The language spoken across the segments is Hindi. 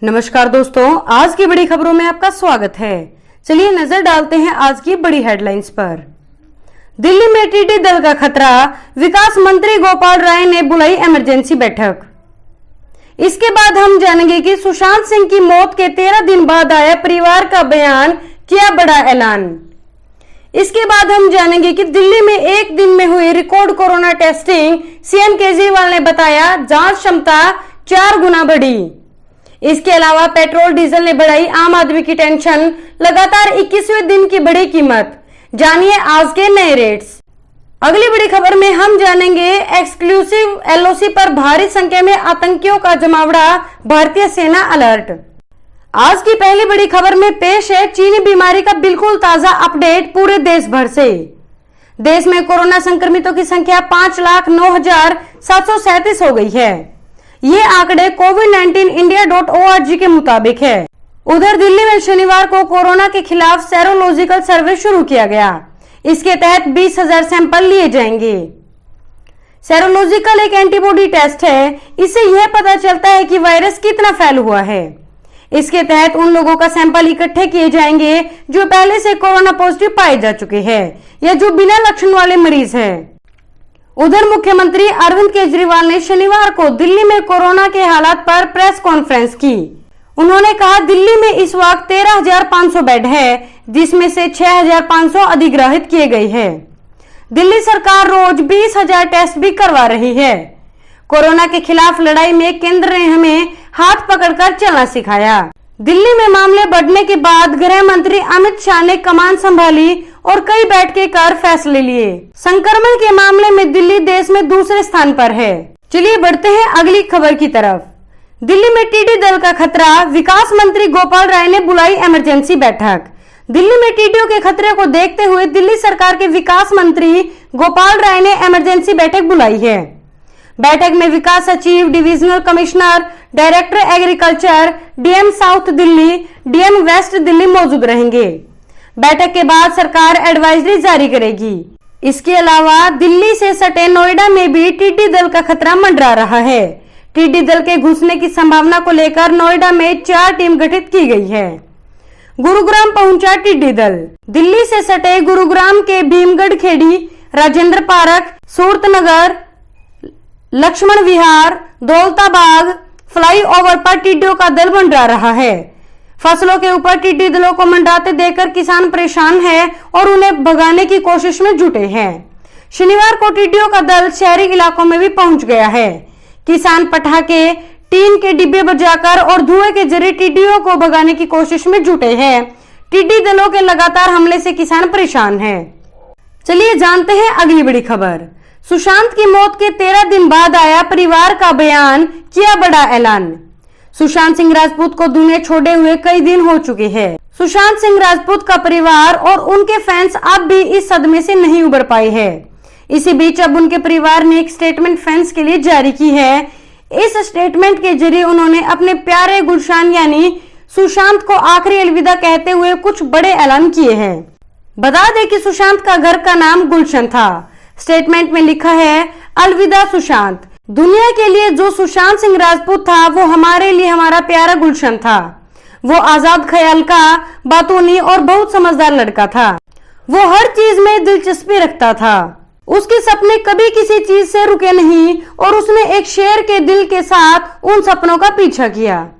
नमस्कार दोस्तों, आज की बड़ी खबरों में आपका स्वागत है। चलिए नजर डालते हैं आज की बड़ी हेडलाइंस पर। दिल्ली में टिड्डी दल का खतरा, विकास मंत्री गोपाल राय ने बुलाई इमरजेंसी बैठक। इसके बाद हम जानेंगे कि सुशांत सिंह की मौत के 13 दिन बाद आया परिवार का बयान, किया बड़ा ऐलान। इसके बाद हम जानेंगे कि दिल्ली में एक दिन में हुई record corona testing, CM Kejriwal ने बताया जांच क्षमता 4 गुना बढ़ी। इसके अलावा पेट्रोल डीजल ने बढ़ाई आम आदमी की टेंशन, लगातार 21वें दिन की बढ़ी कीमत। जानिए आज के नए रेट्स। अगली बड़ी खबर में हम जानेंगे एक्सक्लूसिव एलओसी पर भारी संख्या में आतंकियों का जमावड़ा, भारतीय सेना अलर्ट। आज की पहली बड़ी खबर में पेश है चीनी बीमारी का बिल्कुल ताजा अपडेट पूरे देश भर से। देश में कोरोना संक्रमितों की संख्या 5,09,737 हो गई है। ये आंकड़े covid19india.org के मुताबिक है। उधर दिल्ली में शनिवार को कोरोना के खिलाफ सेरोलॉजिकल सर्वे शुरू किया गया। इसके तहत 20,000 सैंपल लिए जाएंगे। सेरोलॉजिकल एक एंटीबॉडी टेस्ट है। इससे यह पता चलता है कि वायरस कितना फैल हुआ है। इसके तहत उन लोगों का सैंपल इकट्ठे किए जाएंगे जो पहले से कोरोना पॉजिटिव पाए जा चुके हैं या जो बिना लक्षण वाले मरीज हैं। उधर मुख्यमंत्री अरविंद केजरीवाल ने शनिवार को दिल्ली में कोरोना के हालात पर प्रेस कॉन्फ्रेंस की। उन्होंने कहा दिल्ली में इस वक्त 13,500 बेड है, जिसमें से 6,500 अधिग्रहित किए गए हैं। दिल्ली सरकार रोज 20,000 टेस्ट भी करवा रही है। कोरोना के खिलाफ लड़ाई में केंद्र ने हमें हाथ पकड़कर चलना सिखाया। दिल्ली में मामले बढ़ने के बाद गृह मंत्री अमित शाह ने कमान संभाली और कई बैठकें कर फैसले लिए। संक्रमण के मामले में दिल्ली देश में दूसरे स्थान पर है। चलिए बढ़ते हैं अगली खबर की तरफ। दिल्ली में टिड्डी दल का खतरा, विकास मंत्री गोपाल राय ने बुलाई इमरजेंसी बैठक। दिल्ली में टिड्डियों के खतरे को देखते हुए दिल्ली सरकार के विकास मंत्री गोपाल राय ने इमरजेंसी बैठक बुलाई है। बैठक में विकास सचिव, divisional commissioner, director agriculture, DM South Delhi, DM West Delhi मौजूद रहेंगे। बैठक के बाद सरकार एडवाइजरी जारी करेगी। इसके अलावा दिल्ली से सटे नोएडा में भी टिड्डी दल का खतरा मंडरा रहा है। टिड्डी दल के घुसने की संभावना को लेकर नोएडा में 4 टीम गठित की गई है। गुरुग्राम पहुंचा टिड्डी दल। दिल्ली से सटे गुरुग्राम के भीमगढ़ खेड़ी, राजेंद्र पार्क, सूरतनगर, लक्ष्मण विहार, दौलताबाग फ्लाईओवर पर टिड्डियों का दल मंडरा रहा है। फसलों के ऊपर टिड्डी दलों को मंडराते देखकर किसान परेशान है और उन्हें भगाने की कोशिश में जुटे हैं। शनिवार को टिड्डियों का दल शहरी इलाकों में भी पहुंच गया है। किसान पटाखे, टीन के डिब्बे बजाकर और धुएं के जरिए टिड्डियों को भगाने की कोशिश में जुटे हैं। टिड्डी दलों के लगातार हमले से किसान परेशान है। चलिए जानते हैं अगली बड़ी खबर। सुशांत की मौत के 13 दिन बाद आया परिवार का बयान, किया बड़ा ऐलान। सुशांत सिंह राजपूत को दुनिया छोड़े हुए कई दिन हो चुके हैं। सुशांत सिंह राजपूत का परिवार और उनके फैंस अब भी इस सदमे से नहीं उबर पाए हैं। इसी बीच अब उनके परिवार ने एक स्टेटमेंट फैंस के लिए जारी की है। इस स्टेटमेंट के जरिए उन्होंने अपने प्यारे गुलशन यानी सुशांत को आखिरी अलविदा कहते हुए कुछ बड़े ऐलान किए हैं। बता दें कि सुशांत का घर का नाम गुलशन था। स्टेटमेंट में लिखा है, अलविदा सुशांत। दुनिया के लिए जो सुशांत सिंह राजपूत था वो हमारे लिए हमारा प्यारा गुलशन था। वो आजाद ख्याल का, बातूनी और बहुत समझदार लड़का था। वो हर चीज में दिलचस्पी रखता था। उसके सपने कभी किसी चीज से रुके नहीं और उसने एक शेर के दिल के साथ उन सपनों का पीछा किया।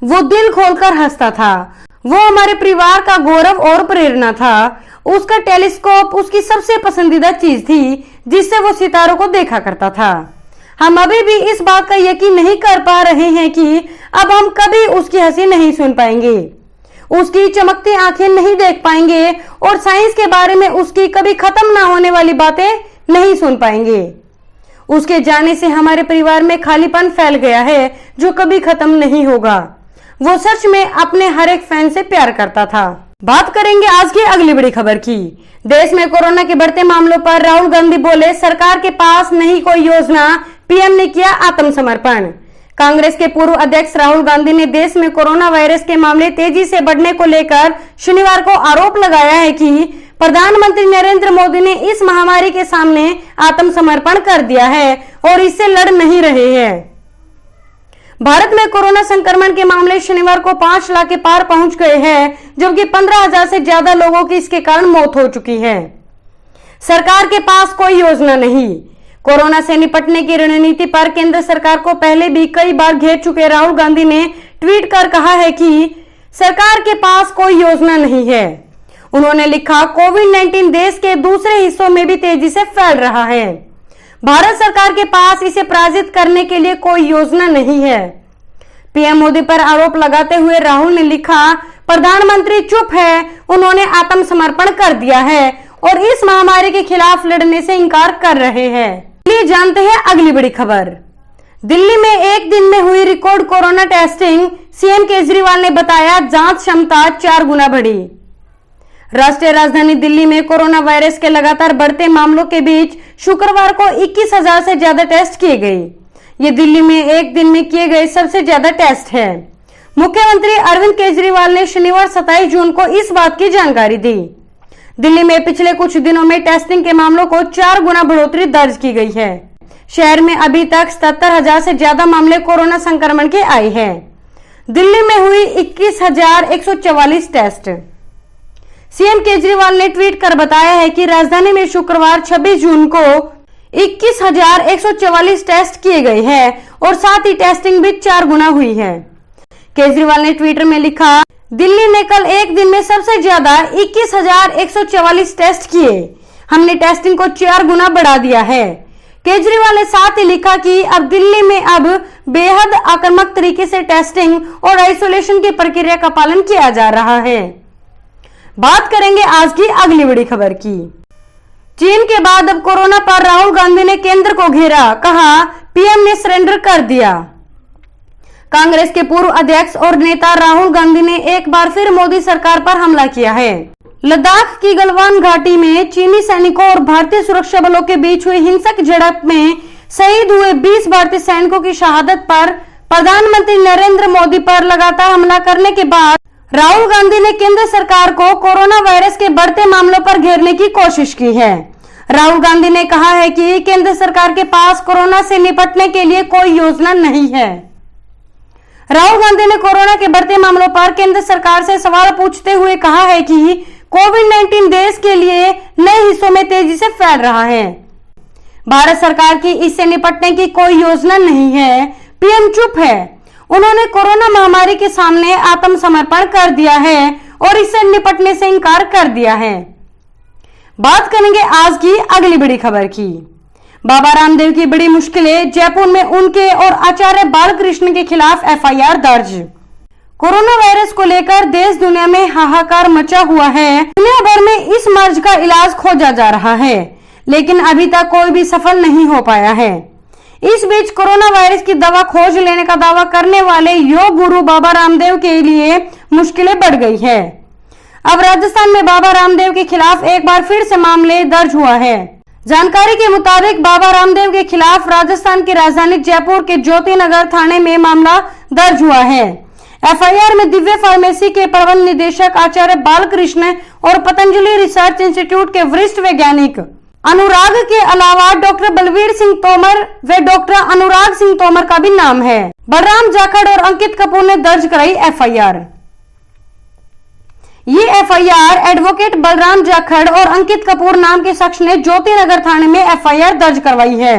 वो दिल खोलकर हंसता था। वो हमारे परिवार का गौरव और प्रेरणा था। उसका टेलीस्कोप उसकी सबसे पसंदीदा चीज थी, जिससे वो सितारों को देखा करता था। हम अभी भी इस बात का यकीन नहीं कर पा रहे हैं कि अब हम कभी उसकी हंसी नहीं सुन पाएंगे, उसकी चमकती आंखें नहीं देख पाएंगे और साइंस के बारे में उसकी कभी खत्म ना होने वाली बातें नहीं सुन पाएंगे। उसके जाने से हमारे परिवार में खालीपन फैल गया है जो कभी खत्म नहीं होगा। वो सच में अपने हर एक फैन से प्यार करता था। बात करेंगे आज की अगली बड़ी खबर की। देश में कोरोना के बढ़ते मामलों पर राहुल गांधी बोले, सरकार के पास नहीं कोई योजना, पीएम ने किया आत्मसमर्पण। कांग्रेस के पूर्व अध्यक्ष राहुल गांधी ने देश में कोरोना वायरस के मामले तेजी से बढ़ने को लेकर शनिवार को आरोप लगाया है कि प्रधानमंत्री नरेंद्र मोदी ने इस महामारी के सामने आत्मसमर्पण कर दिया है और इससे लड़ नहीं रहे हैं। भारत में कोरोना संक्रमण के मामले शनिवार को 5 लाख के पार पहुंच गए हैं, जबकि 15,000 से ज्यादा लोगों की इसके कारण मौत हो चुकी है। सरकार के पास कोई योजना नहीं। कोरोना से निपटने की रणनीति पर केंद्र सरकार को पहले भी कई बार घेर चुके राहुल गांधी ने ट्वीट कर कहा है कि सरकार के पास कोई योजना नहीं है। उन्होंने लिखा, कोविड-19 देश के दूसरे हिस्सों में भी तेजी से फैल रहा है। भारत सरकार के पास इसे पराजित करने के लिए कोई योजना नहीं है। पीएम मोदी पर आरोप लगाते हुए राहुल ने लिखा, प्रधानमंत्री चुप है, उन्होंने आत्मसमर्पण कर दिया है और इस महामारी के खिलाफ लड़ने से इंकार कर रहे हैं। चलिए जानते हैं अगली बड़ी खबर। दिल्ली में एक दिन में हुई record corona testing, CM Kejriwal ने बताया जांच क्षमता 4 गुना बढ़ी। राष्ट्रीय राजधानी दिल्ली में कोरोना वायरस के लगातार बढ़ते मामलों के बीच शुक्रवार को 21,000 से ज्यादा टेस्ट किए गए। ये दिल्ली में एक दिन में किए गए सबसे ज्यादा टेस्ट है। मुख्यमंत्री अरविंद केजरीवाल ने शनिवार 27 जून को इस बात की जानकारी दी। दिल्ली में पिछले कुछ दिनों में टेस्टिंग के मामलों को 4 गुना बढ़ोतरी दर्ज की गई है। शहर में अभी तक 77,000 से ज्यादा मामले कोरोना संक्रमण के आए हैं। दिल्ली में हुई 21,144 टेस्ट। सीएम केजरीवाल ने ट्वीट कर बताया है कि राजधानी में शुक्रवार 26 जून को 21,144 टेस्ट किए गए हैं और साथ ही टेस्टिंग भी 4 गुना हुई है। केजरीवाल ने ट्विटर में लिखा, दिल्ली ने कल एक दिन में सबसे ज्यादा 21,144 टेस्ट किए। हमने टेस्टिंग को 4 गुना बढ़ा दिया है। केजरीवाल ने साथ ही लिखा कि अब दिल्ली में अब बेहद आक्रामक तरीके से टेस्टिंग और आइसोलेशन की प्रक्रिया का पालन किया जा रहा है। बात करेंगे आज की अगली बड़ी खबर की। चीन के बाद अब कोरोना पर राहुल गांधी ने केंद्र को घेरा, कहा पीएम ने सरेंडर कर दिया। कांग्रेस के पूर्व अध्यक्ष और नेता राहुल गांधी ने एक बार फिर मोदी सरकार पर हमला किया है। लद्दाख की गलवान घाटी में चीनी सैनिकों और भारतीय सुरक्षा बलों के बीच हुई हिंसक झड़प में शहीद हुए 20 भारतीय सैनिकों की शहादत पर प्रधानमंत्री नरेंद्र मोदी पर लगातार हमला करने के बाद राहुल गांधी ने केंद्र सरकार को कोरोना वायरस के बढ़ते मामलों पर घेरने की कोशिश की है। राहुल गांधी ने कहा है कि केंद्र सरकार के पास कोरोना से निपटने के लिए कोई योजना नहीं है। राहुल गांधी ने कोरोना के बढ़ते मामलों पर केंद्र सरकार से सवाल पूछते हुए कहा है कि कोविड-19 देश के लिए नए हिस्सों में तेजी से फैल रहा है। भारत सरकार की इससे निपटने की कोई योजना नहीं है। पीएम चुप है, उन्होंने कोरोना महामारी के सामने आत्मसमर्पण कर दिया है और इससे निपटने से इंकार कर दिया है। बात करेंगे आज की अगली बड़ी खबर की। बाबा रामदेव की बड़ी मुश्किलें, जयपुर में उनके और आचार्य बालकृष्ण के खिलाफ एफआईआर दर्ज। कोरोना वायरस को लेकर देश दुनिया में हाहाकार मचा हुआ है। दुनिया भर में इस मर्ज का इलाज खोजा जा रहा है, लेकिन अभी तक कोई भी सफल नहीं हो पाया है। इस बीच कोरोना वायरस की दवा खोज लेने का दावा करने वाले योग गुरु बाबा रामदेव के लिए मुश्किलें बढ़ गई है। अब राजस्थान में बाबा रामदेव के खिलाफ एक बार फिर से मामले दर्ज हुआ है। जानकारी के मुताबिक बाबा रामदेव के खिलाफ राजस्थान की राजधानी जयपुर के ज्योति नगर थाने में मामला दर्ज हुआ है। एफआईआर में दिव्य फार्मेसी के प्रबंध निदेशक आचार्य बालकृष्ण और पतंजलि रिसर्च इंस्टीट्यूट के वरिष्ठ वैज्ञानिक अनुराग के अलावा डॉक्टर बलवीर सिंह तोमर व डॉक्टर अनुराग सिंह तोमर का भी नाम है। बलराम जाखड़ और अंकित कपूर ने दर्ज कराई एफआईआर। ये एफआईआर एडवोकेट बलराम जाखड़ और अंकित कपूर नाम के शख्स ने ज्योति नगर थाने में एफआईआर दर्ज करवाई है।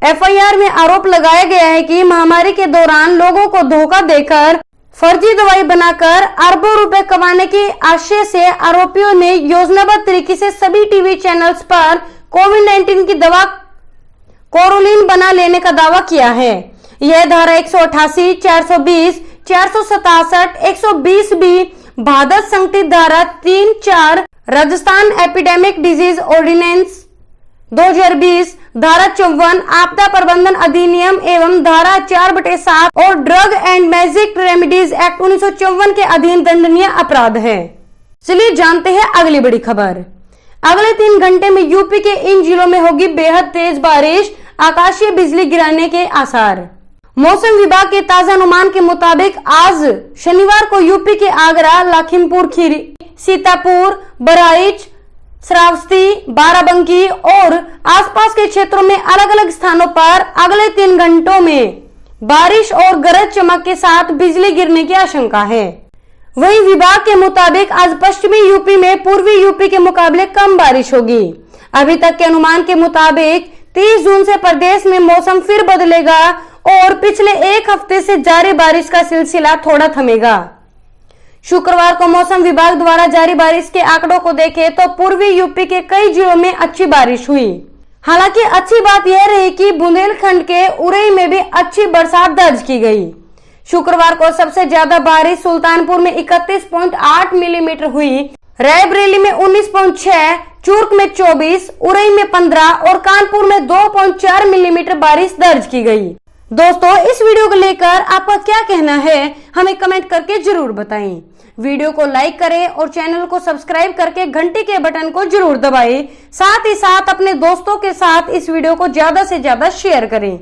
एफआईआर में आरोप लगाया गया है कि महामारी के दौरान लोगों को धोखा देकर फर्जी दवाई बनाकर अरबों रुपए कमाने के आशय से आरोपियों ने योजनाबद्ध तरीके से सभी टीवी चैनल्स पर कोविड-19 की दवा कोरोलिन बना लेने का दावा किया है। यह धारा 188, 420, 467, 120 बी, भादस संगठित धारा 3-4, राजस्थान एपिडेमिक डिजीज ऑर्डिनेंस 2020, धारा 54, आपदा प्रबंधन अधिनियम एवं धारा 4/7 और drug and magic remedies act 1954 के अधीन दंडनीय अपराध है। चलिए जानते हैं अगली बड़ी खबर। अगले 3 घंटे में यूपी के इन जिलों में होगी बेहद तेज बारिश, आकाशीय बिजली गिरने के आसार। मौसम विभाग के ताजा अनुमान के मुताबिक आज शनिवार को यूपी के आगरा, लखीमपुर खीरी, सीतापुर, बहराइच, श्रावस्ती, बाराबंकी और आसपास के क्षेत्रों में अलग अलग स्थानों पर अगले 3 घंटों में बारिश और गरज चमक के साथ बिजली गिरने की आशंका है। वहीं विभाग के मुताबिक आज पश्चिमी यूपी में पूर्वी यूपी के मुकाबले कम बारिश होगी। अभी तक के अनुमान के मुताबिक 30 जून से प्रदेश में मौसम फिर बदलेगा और पिछले एक हफ्ते से जारी बारिश का सिलसिला थोड़ा थमेगा। शुक्रवार को मौसम विभाग द्वारा जारी बारिश के आंकड़ों को देखें तो पूर्वी यूपी के कई जिलों में अच्छी बारिश हुई। हालांकि अच्छी बात यह रही कि बुंदेलखंड के उरई में भी अच्छी बरसात दर्ज की गई। शुक्रवार को सबसे ज्यादा बारिश सुल्तानपुर में 31.8 मिलीमीटर हुई, रायबरेली में 19.6, चूर्क में 24, उरई में 15 और कानपुर में 2.4 मिलीमीटर बारिश दर्ज की गई। दोस्तों, इस वीडियो को लेकर आपका क्या कहना है हमें कमेंट करके जरूर बताएं। वीडियो को लाइक करें और चैनल को सब्सक्राइब करके घंटी के बटन को जरूर दबाएं। साथ ही साथ अपने दोस्तों के साथ इस वीडियो को ज्यादा से ज्यादा शेयर करें।